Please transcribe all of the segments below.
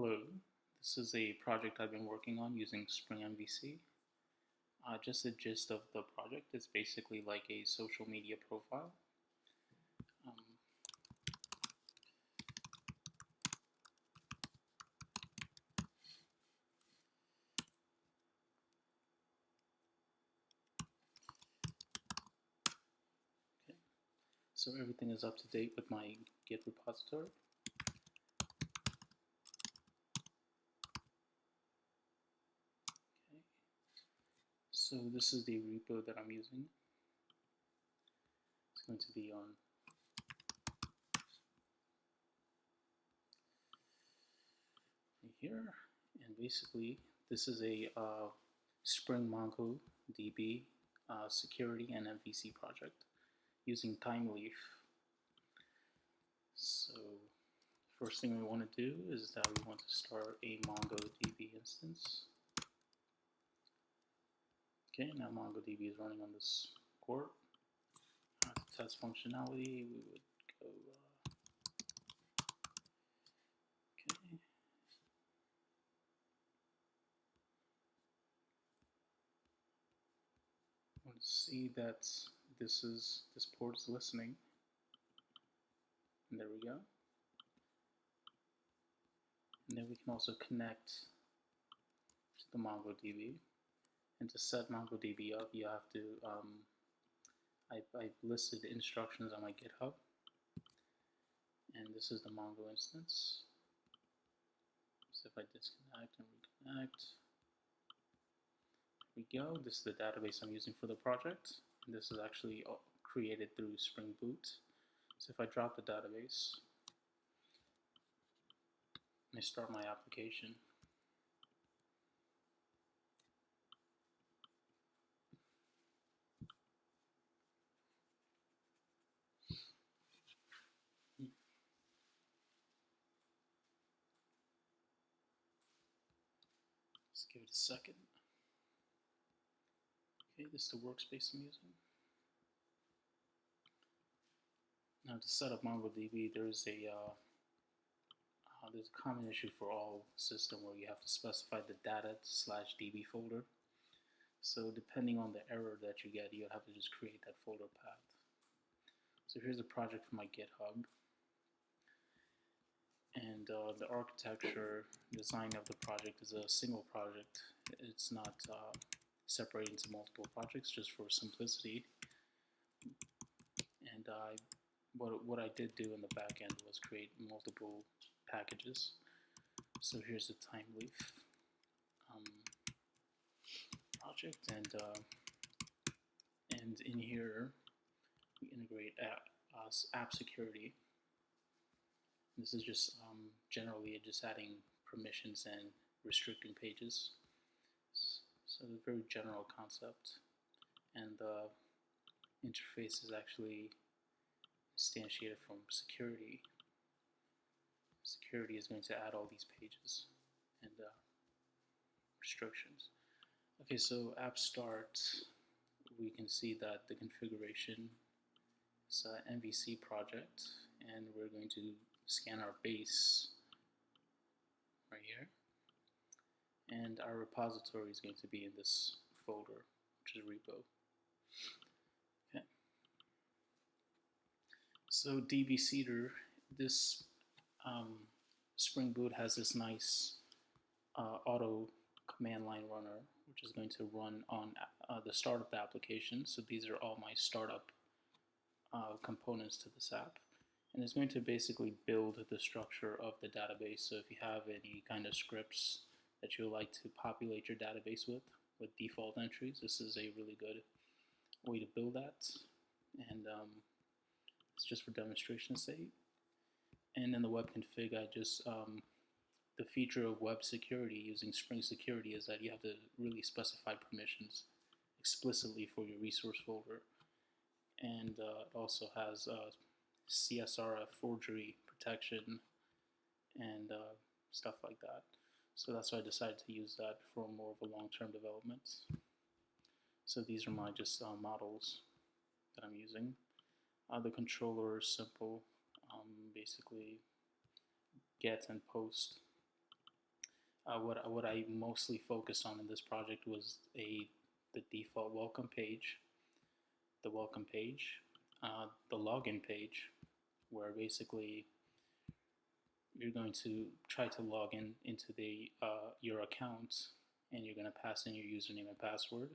Hello, this is a project I've been working on using Spring MVC. Just the gist of the project is basically like a social media profile. Um, okay. So everything is up to date with my Git repository. Okay. So this is the repo that I'm using. It's going to be on here, and basically this is a Spring Mongo DB security and MVC project using Thymeleaf. So first thing we want to do is that we want to start a MongoDB instance. Okay, now MongoDB is running on this port. To test functionality, we would go, okay. Let's see that this port is listening. And there we go. And then we can also connect to the MongoDB. And to set MongoDB up, you have to, I've listed the instructions on my GitHub. And this is the Mongo instance. So if I disconnect and reconnect, there we go. This is the database I'm using for the project. And this is actually created through Spring Boot. So if I drop the database, I start my application. Let's give it a second. Okay, this is the workspace I'm using. Now to set up MongoDB, there's a common issue for all systems where you have to specify the data/db folder. So depending on the error that you get, you'll have to just create that folder path. So here's the project for my GitHub. And the architecture design of the project is a single project. It's not separated into multiple projects just for simplicity. And what I did do in the back end was create multiple packages. So here's the Thymeleaf project, and in here we integrate app security. This is just generally just adding permissions and restricting pages. So a very general concept, and the interface is actually instantiated from security. Security is going to add all these pages and restrictions. Okay, so app start, we can see that the configuration is an MVC project, and we're going to scan our base right here, and our repository is going to be in this folder, which is repo. Okay. So DB Seeder, this Spring Boot has this nice auto command line runner, which is going to run on the startup application. So these are all my startup components to this app. And it's going to basically build the structure of the database. So if you have any kind of scripts that you would like to populate your database with default entries, this is a really good way to build that. And it's just for demonstration's sake. And in the web config, I just the feature of web security using Spring Security is that you have to really specify permissions explicitly for your resource folder. And it also has CSRF forgery protection and stuff like that. So that's why I decided to use that for more of a long-term development. So these are my just models that I'm using. The controller is simple, basically get and post what I mostly focused on in this project was the default welcome page, the welcome page, the login page, where basically you're going to try to log in into the your account, and you're going to pass in your username and password,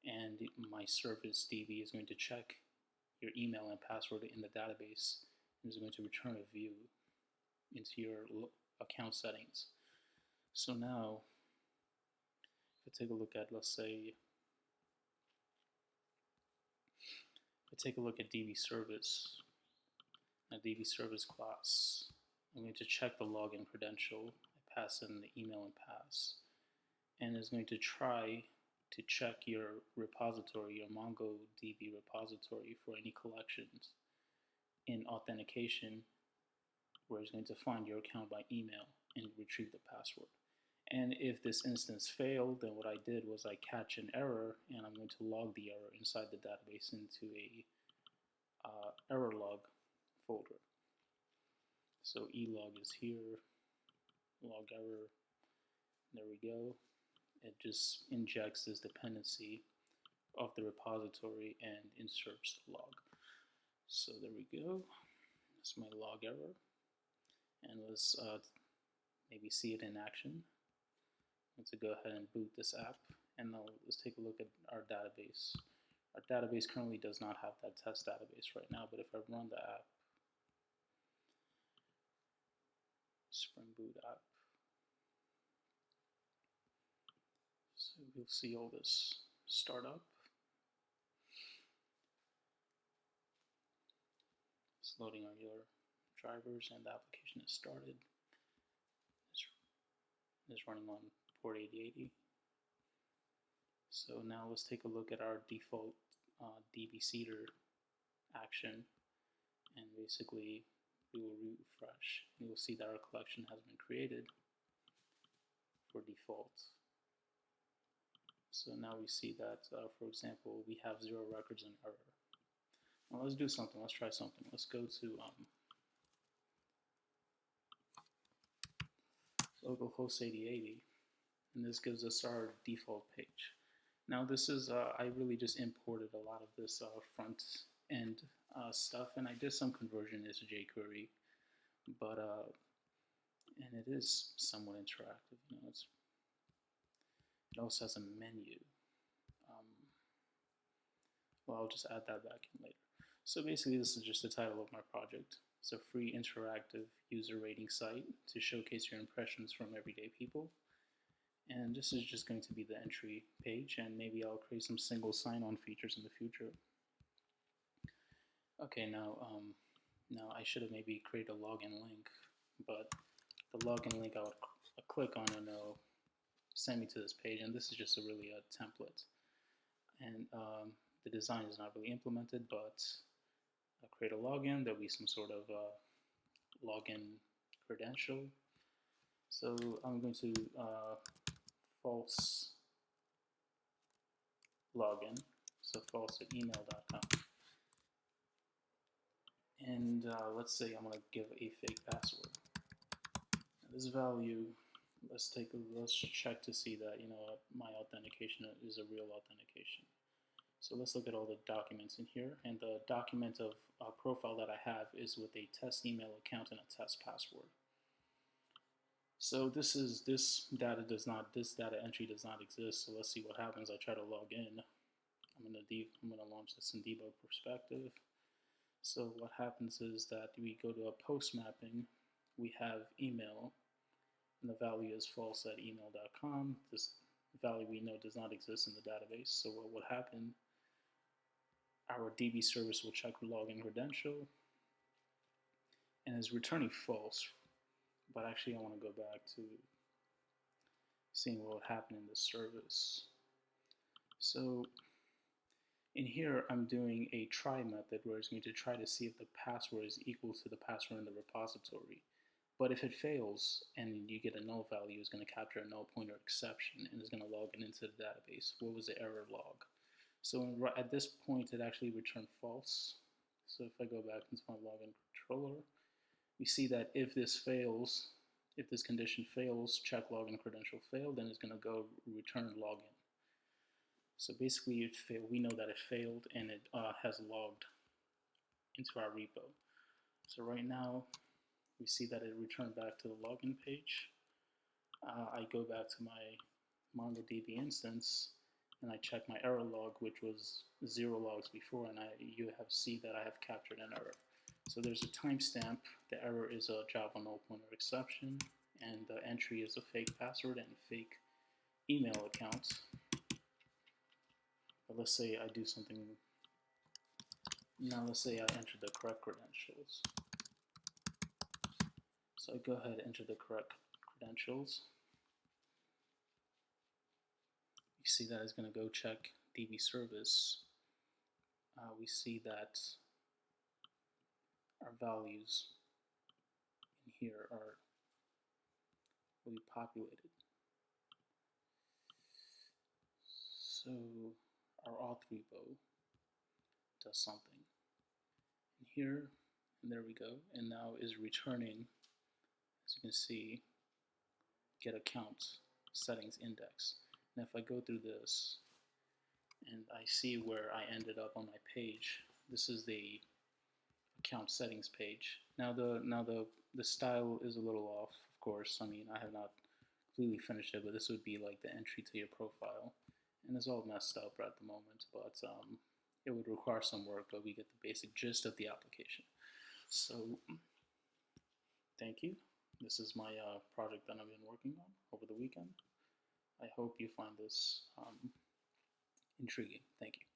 and my service DB is going to check your email and password in the database and is going to return a view into your account settings. So now, if I take a look at, let's say, if I take a look at DB service, a DB service class, I'm going to check the login credential. I pass in the email and pass, and it's going to try to check your repository, your MongoDB repository, for any collections in authentication, where it's going to find your account by email and retrieve the password. And if this instance failed, then what I did was I catch an error, and I'm going to log the error inside the database into a error log folder. So elog is here, log error, there we go. It just injects this dependency of the repository and inserts the log. So there we go, that's my log error. And let's maybe see it in action. Let's go ahead and boot this app, and now let's take a look at our database. Our database currently does not have that test database right now, but if I run the app, Spring Boot app, so you'll see all this start up. It's loading our your drivers, and the application is started. It's running on port 8080. So now let's take a look at our default DB seeder action, and basically we will refresh, and you'll see that our collection has been created for default. So now we see that, for example, we have 0 records in error. Now let's do something. Let's try something. Let's go to localhost 8080, and this gives us our default page. Now this is, I really just imported a lot of this front end stuff, and I did some conversion into jQuery, but and it is somewhat interactive. You know, it also has a menu. Well, I'll just add that back in later. So basically, this is just the title of my project. It's a free interactive user rating site to showcase your impressions from everyday people. And this is just going to be the entry page, and maybe I'll create some single sign-on features in the future. Okay, now I should have maybe created a login link, but the login link I would click on, and it'll send me to this page, and this is just really a template. And the design is not really implemented, but I'll create a login. There'll be some sort of login credential. So I'm going to false login, so false at email.com. And let's say I'm going to give a fake password. Now this value, let's check to see that, you know, my authentication is a real authentication. So let's look at all the documents in here, and the document of profile that I have is with a test email account and a test password. So this data entry does not exist. So let's see what happens. I try to log in. I'm gonna launch this in debug perspective. So what happens is that we go to a post mapping. We have email, and the value is false at email.com. This value we know does not exist in the database. So what would happen? Our DB service will check the login credential and is returning false. But actually, I want to go back to seeing what would happen in the service. So in here, I'm doing a try method where it's going to try to see if the password is equal to the password in the repository. But if it fails and you get a null value, it's going to capture a null pointer exception and it's going to log it into the database. What was the error log? So at this point, it actually returned false. So if I go back into my login controller, we see that if this fails, If this condition fails, check login credential failed, then it's going to go return login. So basically, it failed. We know that it failed, and it has logged into our repo. So right now, we see that it returned back to the login page. I go back to my MongoDB instance, and I check my error log, which was 0 logs before, and you have see that I have captured an error. So there's a timestamp. The error is a Java null pointer exception, and the entry is a fake password and fake email account. But let's say I do something. Now let's say I enter the correct credentials. So I go ahead and enter the correct credentials. You see that it's going to go check DB service. We see that our values in here will be populated. So our auth repo does something. And here, and there we go, and now is returning, as you can see, get account settings index. And if I go through this and I see where I ended up on my page, this is the account settings page. Now the style is a little off, of course. I mean, I have not completely finished it, but this would be like the entry to your profile, and it's all messed up at the moment. But it would require some work, but we get the basic gist of the application. So thank you. This is my project that I've been working on over the weekend. I hope you find this intriguing. Thank you.